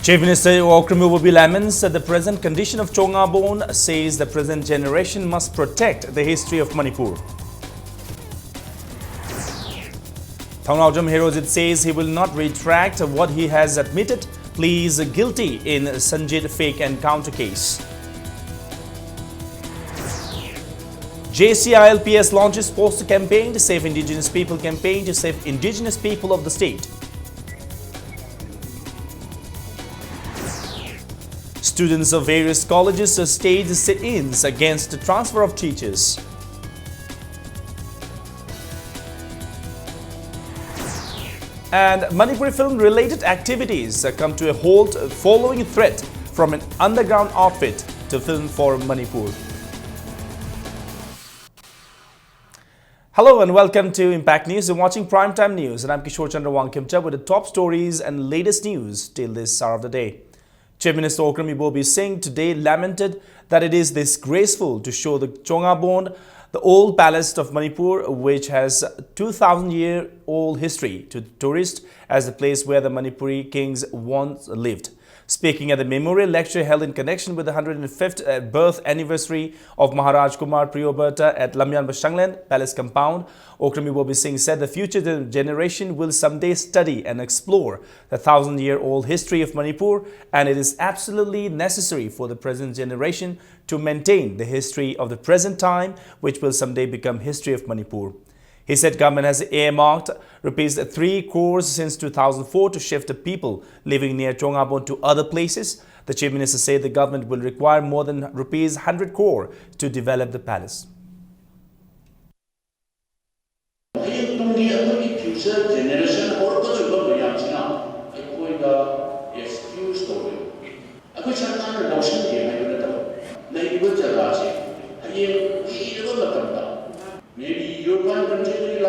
Chief Minister Okramuwobi laments the present condition of Chongabon, says the present generation must protect the history of Manipur. Thaunawjam Herojit says he will not retract what he has admitted, pleads guilty in Sanjit fake encounter case. JCILPS launches poster campaign to save indigenous people campaign to save indigenous people of the state. Students of various colleges staged sit-ins against the transfer of teachers. And Manipuri film-related activities come to a halt following threat from an underground outfit to film for Manipur. Hello and welcome to Impact News. You're watching Primetime News and I'm Kishore Chandra Wangkimcha with the top stories and latest news till this hour of the day. Chief Minister Okramuwobi Singh today lamented that it is disgraceful to show the Chongabon, the old palace of Manipur, which has 2,000-year-old history, to tourists as the place where the Manipuri kings once lived. Speaking at the memorial lecture held in connection with the 105th birth anniversary of Maharaj Kumar Priyoberta at Lamyan Bashanglen Palace Compound, Okramuwobi Singh said the future generation will someday study and explore the 1,000-year-old history of Manipur, and it is absolutely necessary for the present generation to maintain the history of the present time, which will someday become history of Manipur. He said government has earmarked rupees 3 crores since 2004 to shift the people living near Chongabon to other places. The Chief Minister said the government will require more than rupees 100 crore to develop the palace. Maybe you can't continue to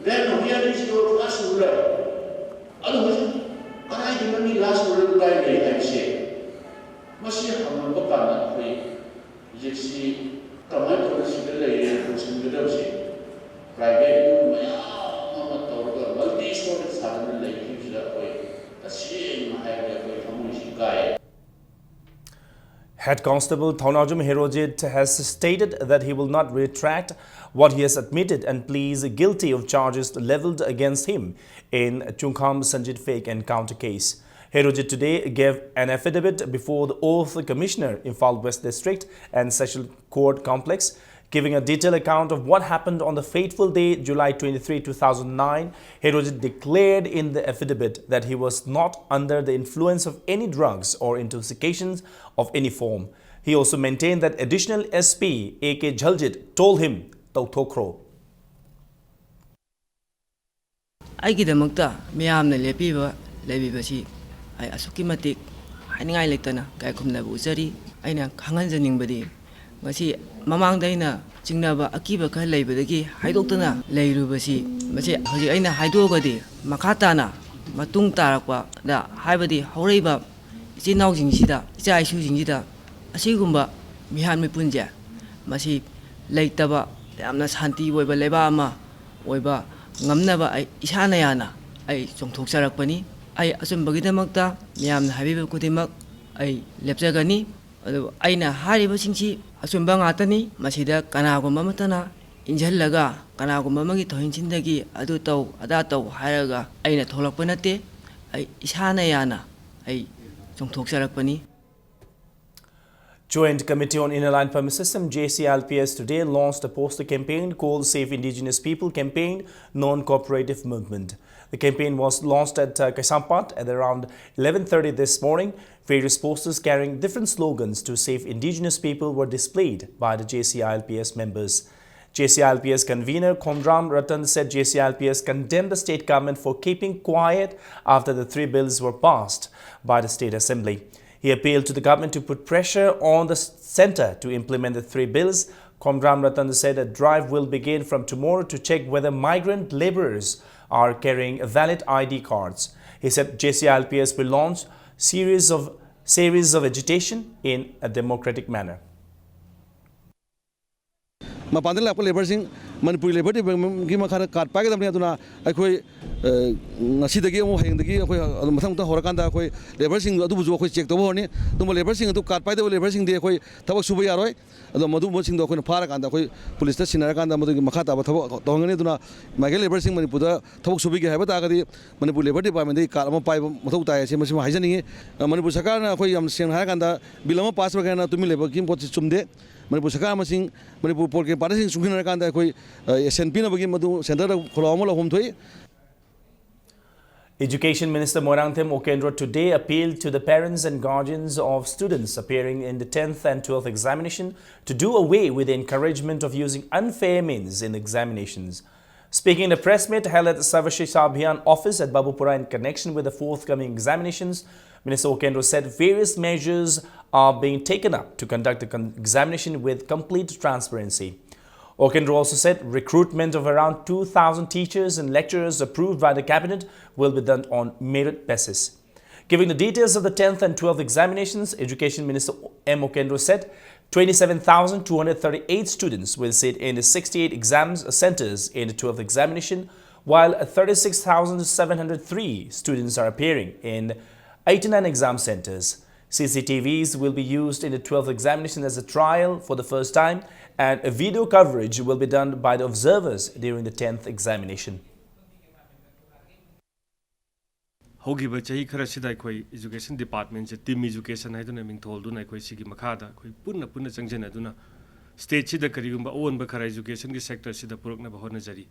then here is your last ruler. Otherwise, I can only last ruler by the I say. Must you have a book on that way? You see, tomato is the lady who's in the dosage. Private, multi-stories have been like you that way. The same highway from which you guide. Head Constable Thaunawjam Herojit has stated that he will not retract what he has admitted and pleads guilty of charges leveled against him in Chungkham Sanjit fake encounter case. Herojit today gave an affidavit before the Oath Commissioner, Imphal West District and Session Court Complex, giving a detailed account of what happened on the fateful day, July 23, 2009. Herojit declared in the affidavit that he was not under the influence of any drugs or intoxications of any form. He also maintained that additional SP A.K. Jhaljit told him, Tauthokro. Aigidamukta miyamna lepiba lebibasi ay asukimatik haningai lektana kay khumna buzari aina khanganjaningbadi ngasi mamangdaina jingnaba akiba kha leibadagi haidoktana leirubasi mase hoji aina haidogadi makhatana matung tarakwa da haibadi haureiba isinau jingsida icha isu jingsida asigumba mihan mipunja masi leitaba yamna shanti oiba leba ama oiba ngamnaba ai isana yana ai chongthoksarakpani ai achumbagidamagta miyamna habiba kudimak ai lepjagani adu aina hariba singsi achumba ngatani masida kanagumba matana injallaga kanagumba magi thoinchindagi adu taw ada taw haraga aina tholakpa nate ai isana yana ai chongthoksarakpani. Joint Committee on Inner Line Permit System JCILPS today launched a poster campaign called Save Indigenous People Campaign Non-Cooperative Movement. The campaign was launched at Kaisampat at around 11:30 this morning. Various posters carrying different slogans to save indigenous people were displayed by the JCILPS members. JCILPS convener Khomram Ratan said JCILPS condemned the state government for keeping quiet after the 3 bills were passed by the State Assembly. He appealed to the government to put pressure on the centre to implement the 3 bills. Khomram Ratan said a drive will begin from tomorrow to check whether migrant labourers are carrying valid ID cards. He said JCILPS will launch series of series of agitation in a democratic manner. Mapan la labor sing Manipuri labor gi makara card packet apni aduna akhoi ngasi dagi mo heng dagi akhoi mathang ta horakan da akhoi labor sing adu buju akhoi check to horni tum labor sing adu card packet labor sing de akhoi thabak suba yaroi adu madu mo sing do akhoi phara kan da akhoi police ta sinara kan da madu makha ta thabak to ngani aduna magal labor sing Manipur da thabak subi gi haba ta gadi Manipur labor department de card ma pai mathau ta se masima haijani Manipur sarkar na akhoi yam seng ha kan da bill ma pass ba kan tumi labor kim pot chumde Manipur sarkar masing Manipur pol ke parasing sungkin kan da akhoi SNP na bagi madu center da kholawa la hom thoi. Education Minister Moirangthem Okendro today appealed to the parents and guardians of students appearing in the 10th and 12th examination to do away with the encouragement of using unfair means in examinations. Speaking in a press meet held at the Sarvashiksha Abhiyan office at Babupura in connection with the forthcoming examinations, Minister Okendro said various measures are being taken up to conduct the examination with complete transparency. Okendro also said recruitment of around 2,000 teachers and lecturers approved by the cabinet will be done on merit basis. Giving the details of the 10th and 12th examinations, Education Minister M. Okendro said 27,238 students will sit in the 68 exams centers in the 12th examination, while 36,703 students are appearing in 89 exam centers. CCTVs will be used in the 12th examination as a trial for the first time, and a video coverage will be done by the observers during the 10th examination. Hogiba chahi khara sida khoi education department je team education haiduna ming tholduna khoi sigi makhada khoi punna changjena duna state sida karigumba on ba khara education gi sector sida purukna ba hona jari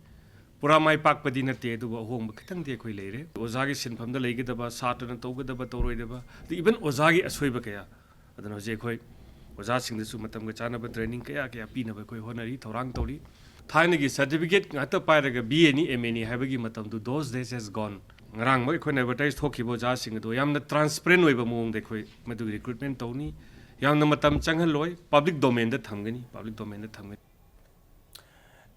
pura mai pak padi na te du ba hong ba khitang de khoi leire oza gi sinpham da leigi da ba satra na tawga da ba toroi da ba even oza gi asoi ba kaya adana je khoi oza sing da su matam ga chana ba training kaya pi na ba khoi honari thorang tori thaina gi certificate ngata paira ga BA ni MA ni haba gi matam du those days has gone ngarang moi khoi advertise thokibo ja sing do yamna transparent oi ba mong de khoi madu recruitment tawni yamna matam changhal loi public domain da thamgani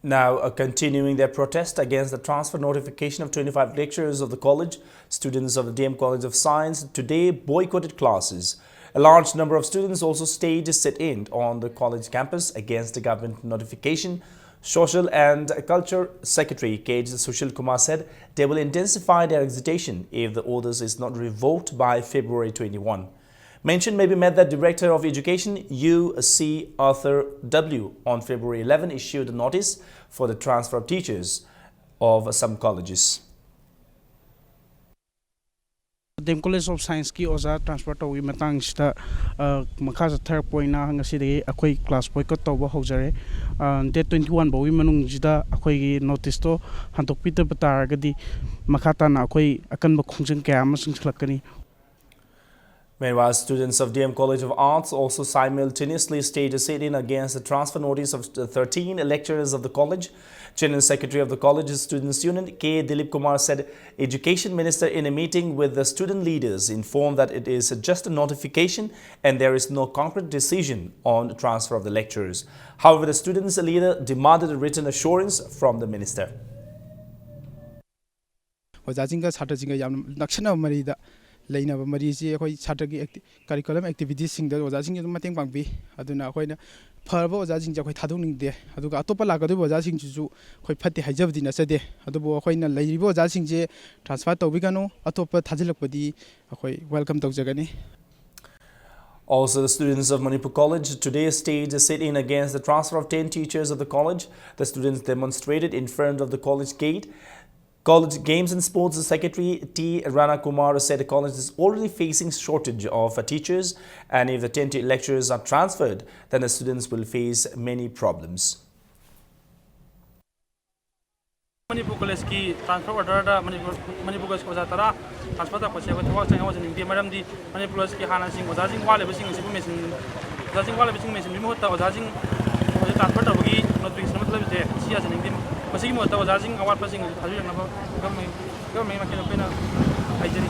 Now, continuing their protest against the transfer notification of 25 lecturers of the college, students of the DM College of Science today boycotted classes. A large number of students also staged a sit-in on the college campus against the government notification. Social and Culture Secretary K.J. Sushil Kumar said they will intensify their agitation if the orders is not revoked by February 21. Mention may be made that Director of Education U.C. Arthur W. on February 11 issued a notice for the transfer of teachers of some colleges. DM College of Science ki oza transfer to wi matang sita makha third point na ngasi de akoi class boycott to ba hojare date 21 bo wi manung jida akoi gi notice to hantok pita batar gadi makha ta na akoi akan ba khongjeng kya ma sing thlakani. Meanwhile, students of DM College of Arts also simultaneously staged a sit-in against the transfer notice of 13 lecturers of the college. General Secretary of the college's Students' Union, K. Dilip Kumar, said Education Minister in a meeting with the student leaders informed that it is just a notification and there is no concrete decision on the transfer of the lecturers. However, the students' leader demanded a written assurance from the minister. Lainaba mari ji akhoi chhatra gi curriculum activities sing da oja sing ju mateng pangbi aduna akhoi na pharba oja sing ja khoi thadong ning de aduga atopa lagadu oja sing ju khoi phatti haijabdi na sade adubo akhoi na lairibo oja sing je transfer tawbi ganu atopa thajilakpadi akhoi welcome tawjagani. Also, the students of Manipur College today staged a sit-in against the transfer of 10 teachers of the college. The students demonstrated in front of the college gate. College Games and Sports Secretary T. Rana Kumar said the college is already facing shortage of teachers, and if the 10 lecturers are transferred, then the students will face many problems. Manipur College ki transfer order da Manipur College ko jatara transfer ta pase ko thawak chang awajin di maram di Manipur College ki hana sing oja sing wale basing sibu mesin oja sing wale basing mesin bimo ta oja sing transfer ta bagi notification matlab je sia jing di masigi mo ta oja sing awat basing haju na government makina pena haijari.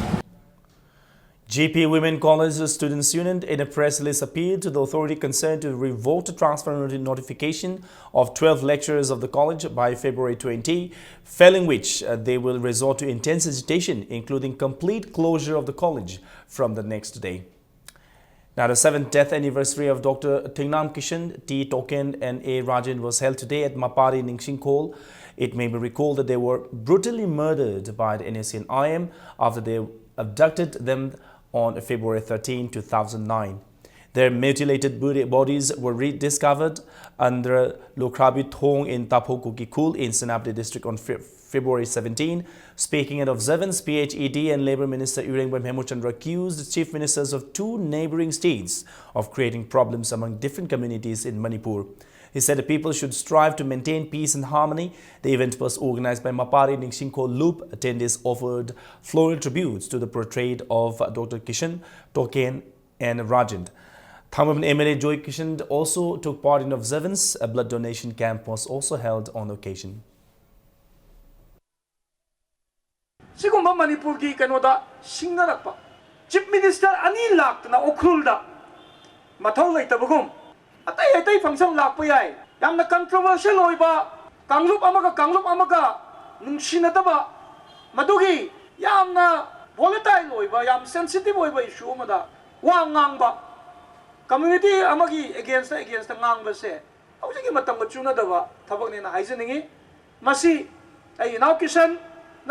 GP Women College Students' Union in a press release appealed to the authority concerned to revoke the transfer notification of 12 lecturers of the college by February 20, failing which they will resort to intense agitation, including complete closure of the college from the next day. Now, the 7th death anniversary of Dr. Thingnam Kishan, T. Token and A. Rajan was held today at Mapari Ningsing Khol. It may be recalled that they were brutally murdered by the NACN-IM after they abducted them on February 13, 2009. Their mutilated bodies were rediscovered under Lokrabi Thong in Taphokuki Khul in Senapati district on February 17. Speaking at observance, PHED and Labour Minister Urengboy Hemochandra accused chief ministers of two neighbouring states of creating problems among different communities in Manipur. He said the people should strive to maintain peace and harmony. The event was organized by Mapari Ningsing Khol Loop. Attendees offered floral tributes to the portrait of Dr. Kishan, Token and Rajend. Thambavan MLA Joy Kishan also took part in observance. A blood donation camp was also held on occasion. Sigumba Manipur ki kanoda singnarakpa Chief Minister ani laktana Ukhrulda mathau leitabagum atay function lakpa yai yamna controversial oiba Kanglup amaga nungsinadaba madugi yamna volatile oiba yam sensitive oiba issue amada wa ngangba community amagi against the ngangba se hawjigi matam ga chunadaba thabak na haijaningi masi ay inaugration A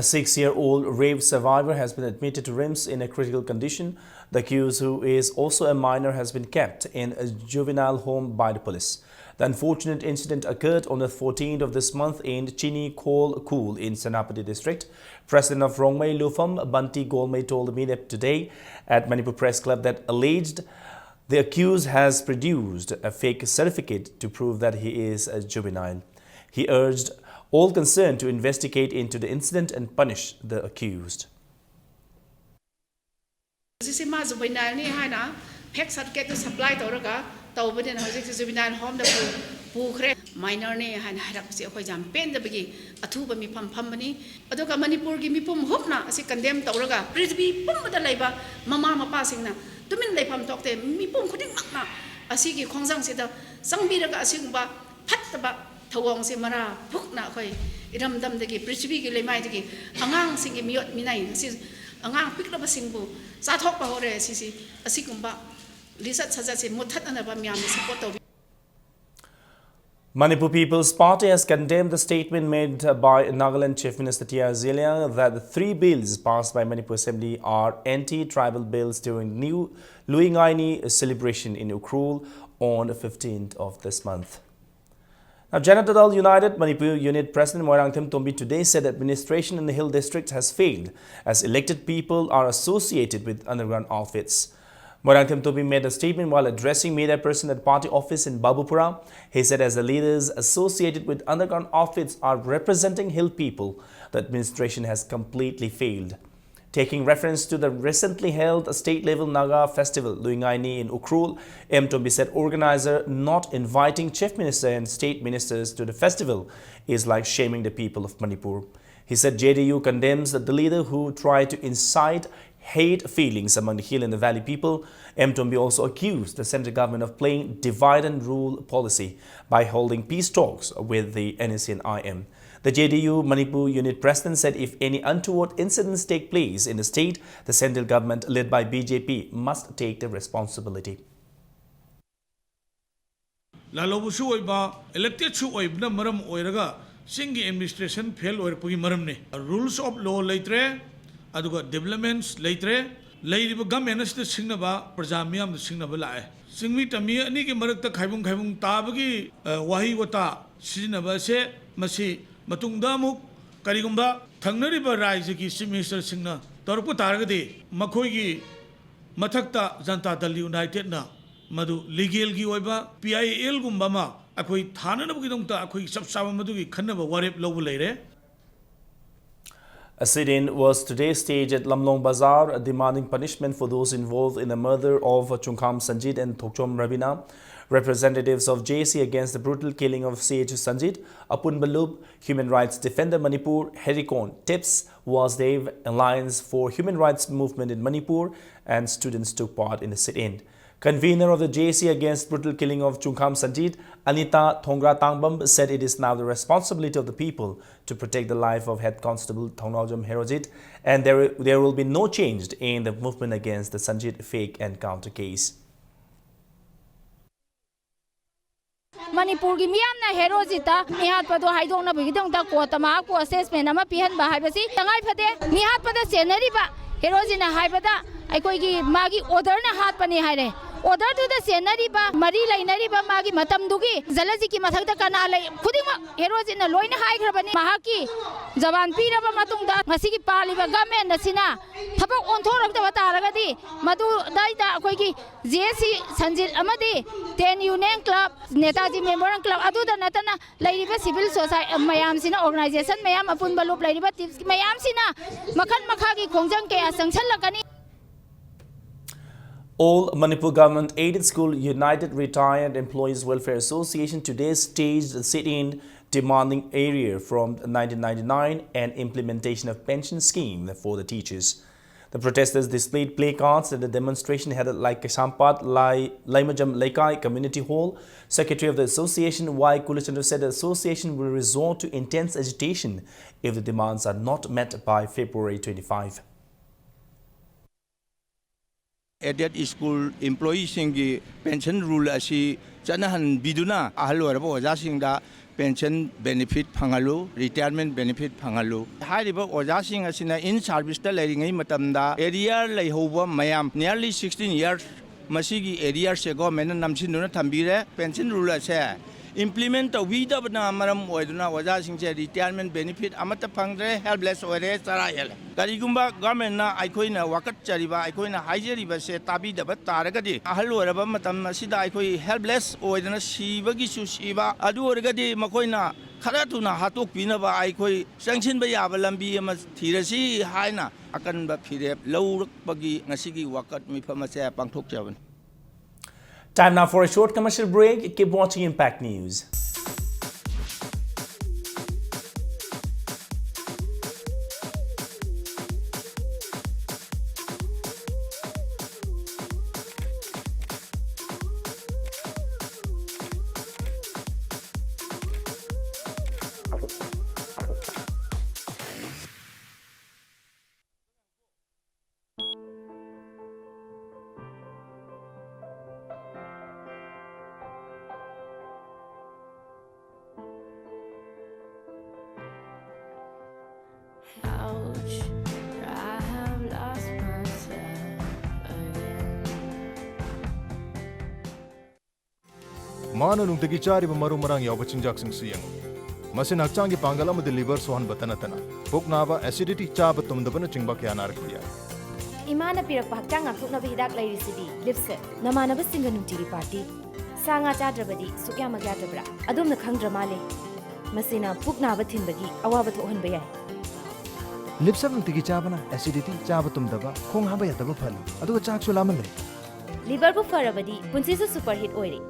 6-year-old rape survivor has been admitted to RIMS in a critical condition. The accused, who is also a minor, has been kept in a juvenile home by the police. The unfortunate incident occurred on the 14th of this month in Chini Khol Khul in Senapati district. President of Rongmei Lufam, Banti Golmei, told the media today at Manipur Press Club that alleged the accused has produced a fake certificate to prove that he is a juvenile. He urged all concerned to investigate into the incident and punish the accused. Minor ne han harak si akhoi jam pen da bagi athuba mi pham bani adoga Manipur gi mi pum hopna asi condemn tawraga prithvi pum da laiba mama mapa singna tumin leifam tokte mi pum khuding makna asi gi khongjang se da sangbi raga asingba phattaba thawong se mara phukna khoi iram dam dagi prithvi gi leimai dagi angang singi miyot minai si angang piklaba singbu sa thok pa hore si asigumba lisat saja se muthat anaba myam support taw. Manipur People's Party has condemned the statement made by Nagaland Chief Minister T.R. Zilia that the 3 bills passed by Manipur Assembly are anti-tribal bills during new Luingaini celebration in Ukhrul on the 15th of this month. Now, Janata Dal United Manipur Unit President Moirangtham Tombi today said administration in the Hill District has failed as elected people are associated with underground outfits. Moirangtham Tombi made a statement while addressing media person at party office in Babupura. He said as the leaders associated with underground outfits are representing Hill people, the administration has completely failed. Taking reference to the recently held state-level Naga festival, Luingaini in Ukhrul, M. Tombi said organizer not inviting Chief Minister and state ministers to the festival is like shaming the people of Manipur. He said JDU condemns the leader who tried to incite hate feelings among the Hill and the Valley people. M. Tombi also accused the central government of playing divide and rule policy by holding peace talks with the NACN-IM. The JDU Manipur Unit President said if any untoward incidents take place in the state, the central government led by BJP must take the responsibility. Elected maram oiraga singi administration fail maram ne rules of law laitre aduga developments laitre lairiba government as the singnaba prajamiam the singnaba lae singmi tami ani ki marakta khaibung tabagi wahi wata sinaba se masi matungda muk karigumba thangnariba raijya ki chief minister singna torpu taragadi makhoi gi mathakta Janata Dal United na madu legal gi oiba PIL gumba ma akhoi thanana bu gidongta akhoi sabsaba madu gi khannaba warep lobu leire. A sit-in was today staged at Lamlong Bazaar, demanding punishment for those involved in the murder of Chungkham Sanjit and Thokchom Ravina. Representatives of JC against the brutal killing of CH Sanjit, Apun Balub, Human Rights Defender Manipur, Herikon, TIPS, Wasdev, Alliance for Human Rights Movement in Manipur, and students took part in the sit-in. Convener of the JAC against brutal killing of Chungkham Sanjit, Anita Thongra Tangbam, said it is now the responsibility of the people to protect the life of Head Constable Thongnaujam Herojit, and there will be no change in the movement against the Sanjit fake encounter case. Manipur gi miyamna herojita nihat pado haidongna bigidong ta kotama ko assessment ama pihan ba haibasi tangai phade nihat pada senari ba herojina haibada aikoi gi magi order na hat pani haire order to the senari ba mari lainari ba magi matam dugi zalaji ki mathakta kana lai khudima herojina loina haigrabani mahaki jawan piraba matungda ngasi gi paliba government nasina thabak onthoragda bataragadi madu daida akoi gi JAC Sanjit amadi 10 Union Club Netaji Memorial Club aduda natana lairiba civil society mayam sina organization mayam apun balup lairiba tips mayam sina makhan makhagi khongjang ke asangchal lakani. All Manipur Government Aided School United Retired Employees Welfare Association today staged a sit-in demanding area from 1999 and implementation of pension scheme for the teachers. The protesters displayed placards at the demonstration held at Sampat Laimajam Laikai Community Hall. Secretary of the association Y. Kulachandra said the association will resort to intense agitation if the demands are not met by February 25. Aided school employees singi pension rule asi chanahan biduna ahalo rabo oja singda pension benefit phangalu retirement benefit phangalu hariba oja sing asina in service ta leringai matamda area leihoba mayam nearly 16 years masigi area se government namsinuna thambire pension rule ase implement vida bana maram oiduna oja singche retirement benefit amata phangre helpless ore charayel karigumba government na aikoina wakat chariba aikoina haijeriba se tabi daba taragadi ahal oraba matam asida aikoi helpless oiduna sibagi su siba adu oragadi makoina kharatuna hatok pinaba aikoi sanction ba yaba lambi ama thirasi haina akanba phire lawrakpagi ngasigi wakat mifama se pangthok jaban. Time now for a short commercial break. Keep watching Impact News. Mana nungtagi chari maru marang yaw bachinjak sing siyang. Masin hakchang ki pangal amadi liver sohan batana tana. Pok naba acidity cha batum dabana chingba kya nar kuya. Imana pirak hakchang ngakthukna hidak lairisidi lipse namanaba singa nungtiri party. Sanga chadrabadi sukya magya dabra. Adumna khangdra male. Masina puk naba thinbagi awaba thohan bayai. Lipse nungtagi chabana acidity cha batum daba khong haba yataba phali. Aduga chak sulamale. Liver bu farabadi punsisu super hit oire.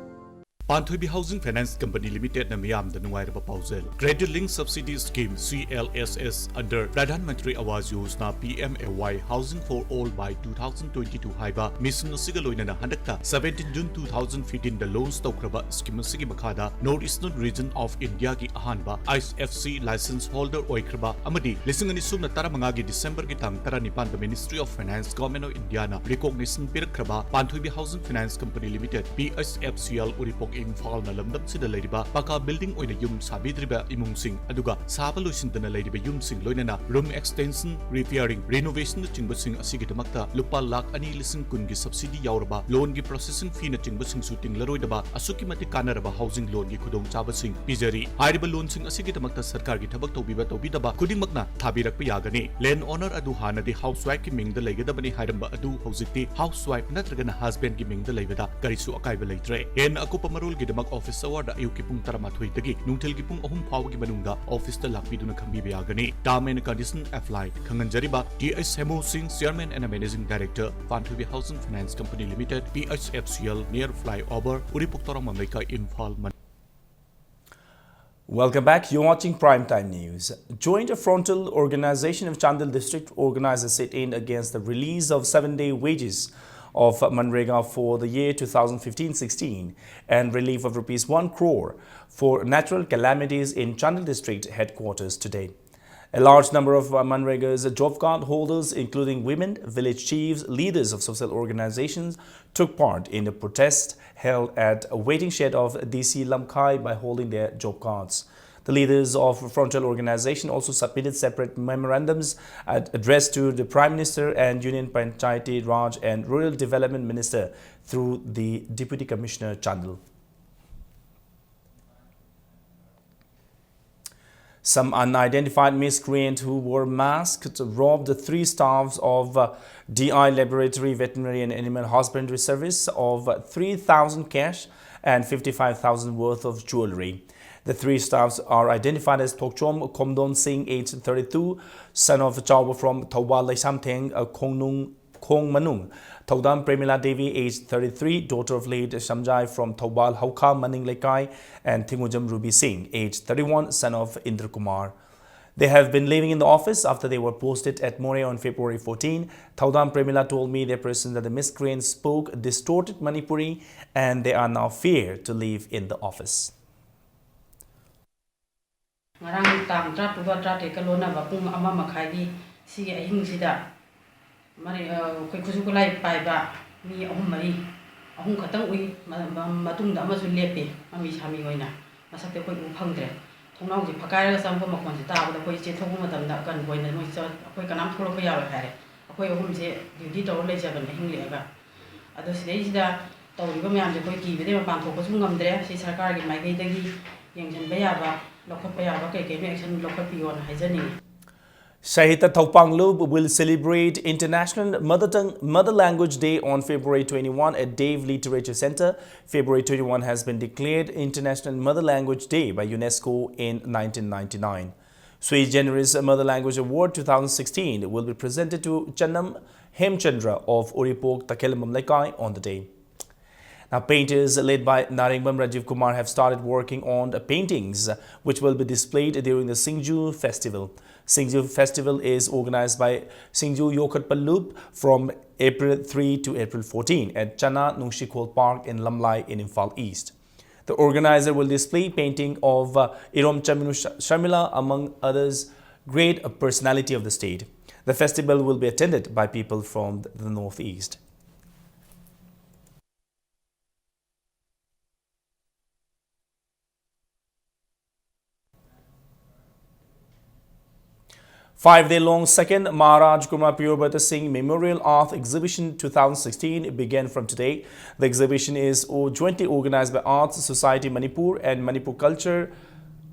Panthoibi Housing Finance Company Limited na miyam da nungairaba pausel. Credit Link Subsidy Scheme CLSS under Pradhan Mantri Awas Yojana PMAY Housing for All by 2022 haiba mission asiga loinana handakta 17 June 2015 da loans tawkraba scheme asigi makhada North Eastern Region of India ki ahanba IFC license holder oikraba amadi lisingani sumna taramanga gi December ki tang 19 da Ministry of Finance Government of India na recognition pirakraba Panthoibi Housing Finance Company Limited PSFCL uripok Infal na lamdam sida leiriba paka building oina yum sabidriba imung sing aduga saba loisindana leiriba yum sing loinana room extension repairing renovation na chingba sing asigi damakta lupa lakh ani lising kun gi subsidy yauraba loan gi processing fee na chingba sing shooting laroidaba asuki mati kanaraba housing loan gi khudong chaba sing pijari hairiba loan sing asigi damakta sarkar gi thabak tobidaba khudingmakna thabirakpa yagani land owner adu hanadi housewife ki mingda leigadabani hairamba adu hojikti housewife natragana husband gi mingda leibada karisu akaiba leitre en akupa Gidamak Office Award ayuki pung taramathui tagi nungthil ki pung ahum phawgi manungda office ta lakpiduna khambi bayagani term and condition applied khanganjariba TS Hemo Singh Chairman and Managing Director Panthoibi Housing Finance Company Limited PHFCL near flyover Uripuktora Mamlaika Infal. Welcome back. You're watching Primetime News. Joint Frontal Organization of Chandel District organized a sit-in against the release of 7-day wages of Manrega for the year 2015-16 and relief of Rs 1 crore for natural calamities in Chandel district headquarters today. A large number of Manrega's job card holders, including women, village chiefs, leaders of social organizations, took part in a protest held at a waiting shed of DC Lamkai by holding their job cards. The leaders of Frontier Organization also submitted separate memorandums addressed to the Prime Minister and Union Panchayati Raj and Rural Development Minister through the Deputy Commissioner Chandel. Some unidentified miscreant who wore masks robbed 3 staffs of DI Laboratory Veterinary and Animal Husbandry Service of 3,000 cash and 55,000 worth of jewelry. The 3 staffs are identified as Thokchom Komdon Singh, aged 32, son of Chawba from Thawbal Laisamtheng Khong Manung; Thodam Premila Devi, aged 33, daughter of late Shamjai from Thawbal Hauka Maning Lekai; and Thingujam Ruby Singh, aged 31, son of Indra Kumar. They have been living in the office after they were posted at More on February 14. Thodam Premila told me their person that the miscreants spoke distorted Manipuri and they are now feared to live in the office. Ngarang tam tra tu ba tra te kalona ba pung ama makhai si ahing sida mari koi khusu kulai pai ba mi ahum mari ahum khatang ui matung da ma su lepe ami sami hoina masak te koi u phangdre thongnau ji phakai ra sam ko makon ji ta ba koi che thogu matam da kan boina moi cha koi kanam tholo pa ya ba hare koi ahum je duty to le ja ban hing le ga ado sidai sida tawri ba myam je koi ki be de ma pan thok ko sum ngamdre si sarkar gi mai gai dagi yengjan ba ya ba Shahita Thaupanglub will celebrate International Mother Language Day on February 21 at Dave Literature Center. February 21 has been declared International Mother Language Day by UNESCO in 1999. Sui Generis Mother Language Award 2016 will be presented to Channam Hemchandra of Uripok Takelamam Lekai on the day. Now, painters led by Naringbam Rajiv Kumar have started working on paintings which will be displayed during the Singju Festival. Singju Festival is organized by Singju Yokat Pallup from April 3 to April 14 at Chana Nungshikol Park in Lamlai in Imphal East. The organizer will display painting of Irom Chaminu Sharmila, among others, great personality of the state. The festival will be attended by people from the northeast. Five-day-long second Maharaj Kumar Purabhata Singh Memorial Art Exhibition 2016 began from today. The exhibition is jointly organized by Arts Society Manipur and Manipur Culture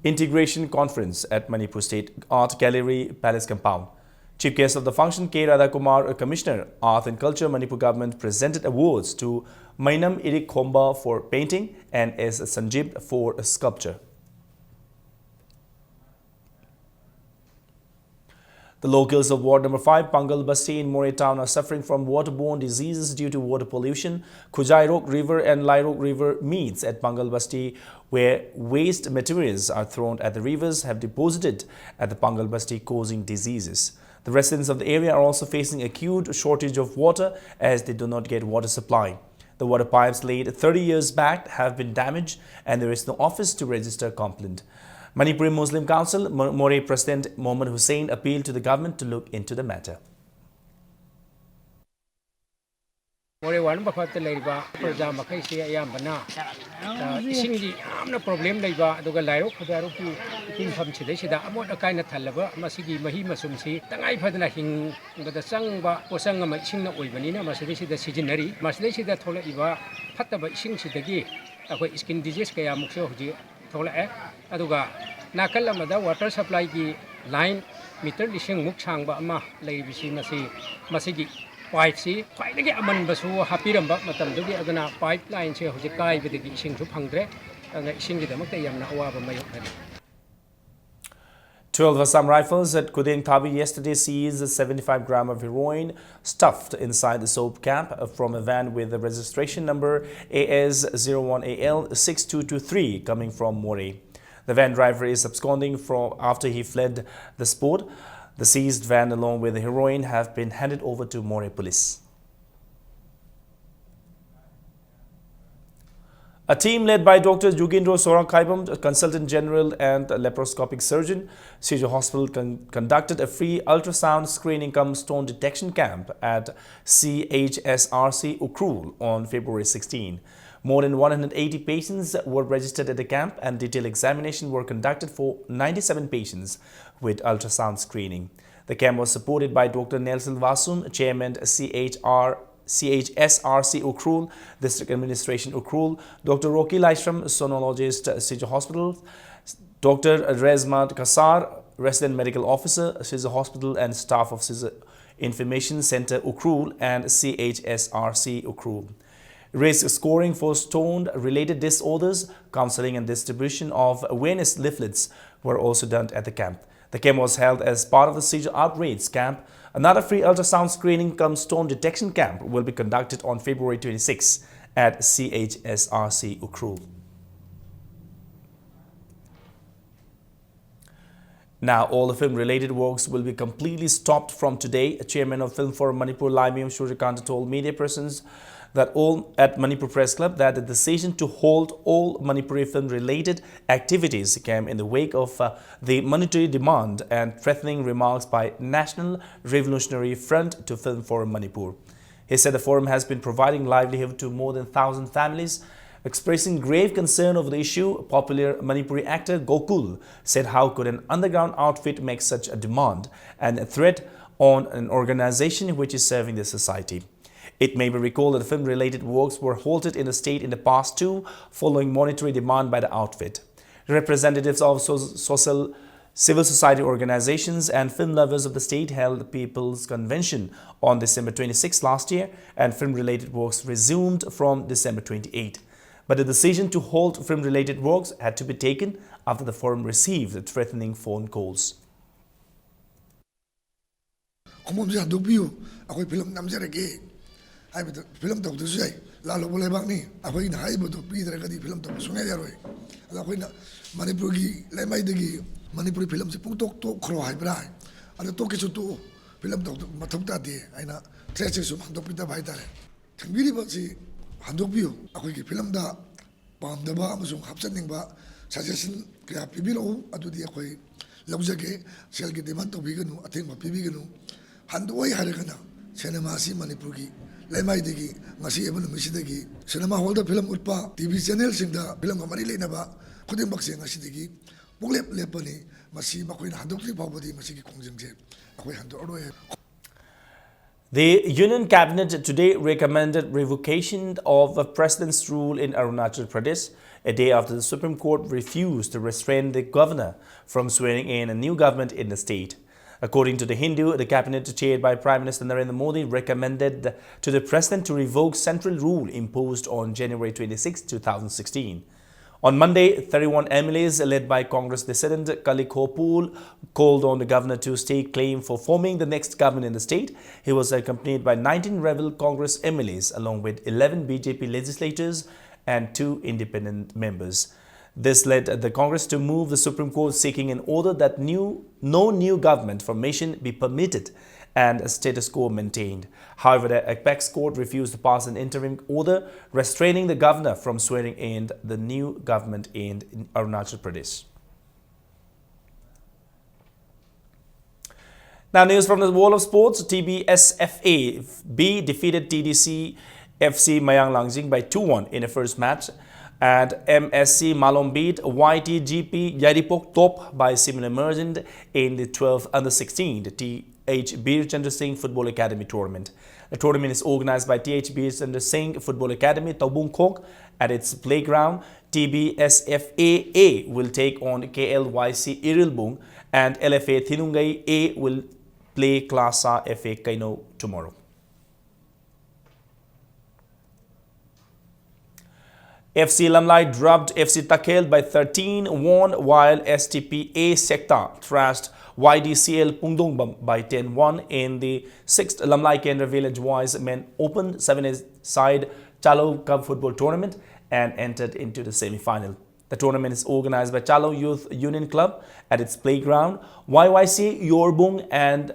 Integration Conference at Manipur State Art Gallery Palace Compound. Chief guest of the function, K. Radhakumar, Commissioner, Art and Culture, Manipur Government, presented awards to Mainam Irik Khomba for painting and S. Sanjib for sculpture. The locals of Ward Number 5, Pangal Basti in More Town are suffering from waterborne diseases due to water pollution. Khujairok River and Lairok River meets at Pangal Basti, where waste materials are thrown at the rivers, have deposited at the Pangal Basti, causing diseases. The residents of the area are also facing acute shortage of water as they do not get water supply. The water pipes laid 30 years back have been damaged and there is no office to register complaint. Manipuri Muslim Council, More President Mohammad Hussain appealed to the government to look into the matter. More one bakhat leiba praja makai se ayambana isingi amna problem leiba aduga lairo khudaro ki tin pham chide sida amot akai na thalaba masigi mahi masum si tangai phadna hing bada changba posang ma ising na oibani na masidi sida sijinari masidi sida thola iba phattaba ising sidagi akoi skin disease kaya mukse hoji thola e aduga nakal amada water supply ki line meter lising muk changba ama leibisi masigi pipe si khwaidagi aman basu hapiramba matamdagi adana pipeline se hoje kai bedagi ising su phangdre anga ising gi damakta yamna awaba mayokani. 12 Assam Rifles at Kuding Thabi yesterday seized 75 grams of heroin stuffed inside the soap camp from a van with the registration number AS01AL6223 coming from More. The van driver is absconding after he fled the spot. The seized van along with the heroin have been handed over to More police. A team led by Dr. Yugindro Sorakhaibam, Consultant General and Laparoscopic Surgeon, CJ Hospital conducted a free ultrasound screening cum stone detection camp at CHSRC Ukhrul on February 16. More than 180 patients were registered at the camp and detailed examination were conducted for 97 patients with ultrasound screening. The camp was supported by Dr. Nelson Vasum, Chairman CHSRC Ukhrul, District Administration Ukhrul, Dr. Roki Laishram, Sonologist, CJ Hospital, Dr. Rezmat Kasar, Resident Medical Officer, CJ Hospital and staff of CJ Information Center Ukhrul and CHSRC Ukhrul. Risk scoring for stone-related disorders, counseling and distribution of awareness leaflets were also done at the camp. The camp was held as part of the seizure outbreaks camp. Another free ultrasound screening cum stone detection camp will be conducted on February 26 at CHSRC Ukhrul. Now, all the film-related works will be completely stopped from today. Chairman of Film Forum Manipur, Laimium Suryakanta, told media persons that all at Manipur Press Club that the decision to hold all Manipuri film-related activities came in the wake of the monetary demand and threatening remarks by National Revolutionary Front to Film Forum Manipur. He said the forum has been providing livelihood to more than 1,000 families. Expressing grave concern over the issue, popular Manipuri actor Gokul said how could an underground outfit make such a demand and a threat on an organization which is serving the society. It may be recalled that film-related works were halted in the state in the past too, following monetary demand by the outfit. Representatives of civil society organizations and film lovers of the state held the People's Convention on December 26 last year, and film-related works resumed from December 28. But the decision to halt film-related works had to be taken after the forum received threatening phone calls. Film to say, Lalo Bolebani, Away Haibo to Peter Gadi film to Sunayaway. Lawina, Manipuri, Lemaidigi, Manipuri films, Putok to Crow Hybrid, and the Tokisu film to Matopati, and a treasures of Handopita Vitale. Really was the Handopio, a quick film da, Palm the Bams, happening ba, suggestion, Pibino, Adudiakwe, Lobzake, shall get the month of Vigano, a thing of Pibigano, Handway Haragana, Senamasi Manipuri. Lemai degi ngasi eban misi degi cinema hall da film utpa TV channel sing da film amari leina ba khuding bakse ngasi degi puglep lepani masi makoi na handok tri pawbadi masi ki kongjing je akoi hando aro. The Union Cabinet today recommended revocation of the President's rule in Arunachal Pradesh, a day after the Supreme Court refused to restrain the governor from swearing in a new government in the state. According to The Hindu, the cabinet chaired by Prime Minister Narendra Modi recommended to the President to revoke central rule imposed on January 26, 2016. On Monday, 31 MLAs led by Congress dissident Kalik Hopul called on the governor to stake claim for forming the next government in the state. He was accompanied by 19 rebel Congress MLAs along with 11 BJP legislators and 2 independent members. This led the Congress to move the Supreme Court seeking an order that no new government formation be permitted and a status quo maintained. However, the Apex Court refused to pass an interim order restraining the governor from swearing in the new government in Arunachal Pradesh. Now, news from the world of sports. TBSFA B defeated TDC FC Mayang Langjing by 2-1 in the first match. And MSC Malom beat YTGP Yaripok top by similar margin in the 12th under-16 TH Bir Chandra Singh Football Academy tournament. The tournament is organized by TH Bir Chandra Singh Football Academy Taubung Khok at its playground. TBSFA A will take on KLYC Irilbung and LFA Thinungai A will play Klasa FA Kaino tomorrow. FC Lamlai dropped FC Takhel by 13-1 while STP A sector thrashed YDCL Pungdongbam by 10-1 in the 6th Lamlai Kendra Village-wise Men Open 7-side Chalo Cup football tournament and entered into the semi-final. The tournament is organized by Chalo Youth Union Club at its playground. YYC Yorbung and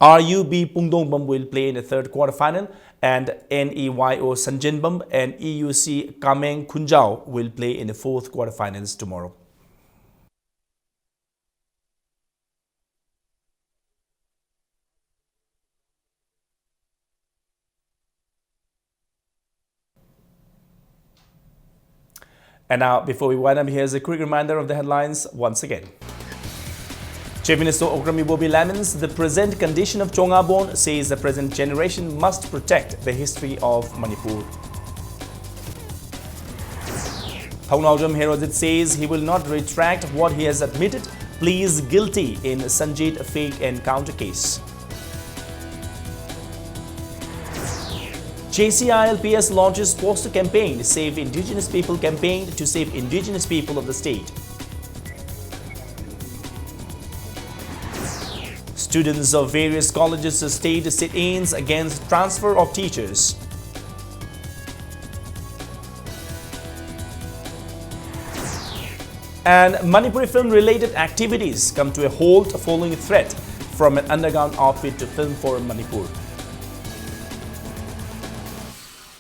RUB Pungdongbam will play in the third quarterfinal, and NEYO Sanjinbam and EUC Kameng Kunjao will play in the fourth quarterfinals tomorrow. And now, before we wind up, here's a quick reminder of the headlines once again. Chief Minister Okrami Bobby laments the present condition of Chongabon, says the present generation must protect the history of Manipur. Thongnaujam Herojit says he will not retract what he has admitted, pleads guilty in Sanjit fake encounter case. JCILPS launches poster campaign, Save Indigenous People campaign to save indigenous people of the state. Students of various colleges staged sit-ins against transfer of teachers. And Manipuri film-related activities come to a halt following a threat from an underground outfit to film for Manipur.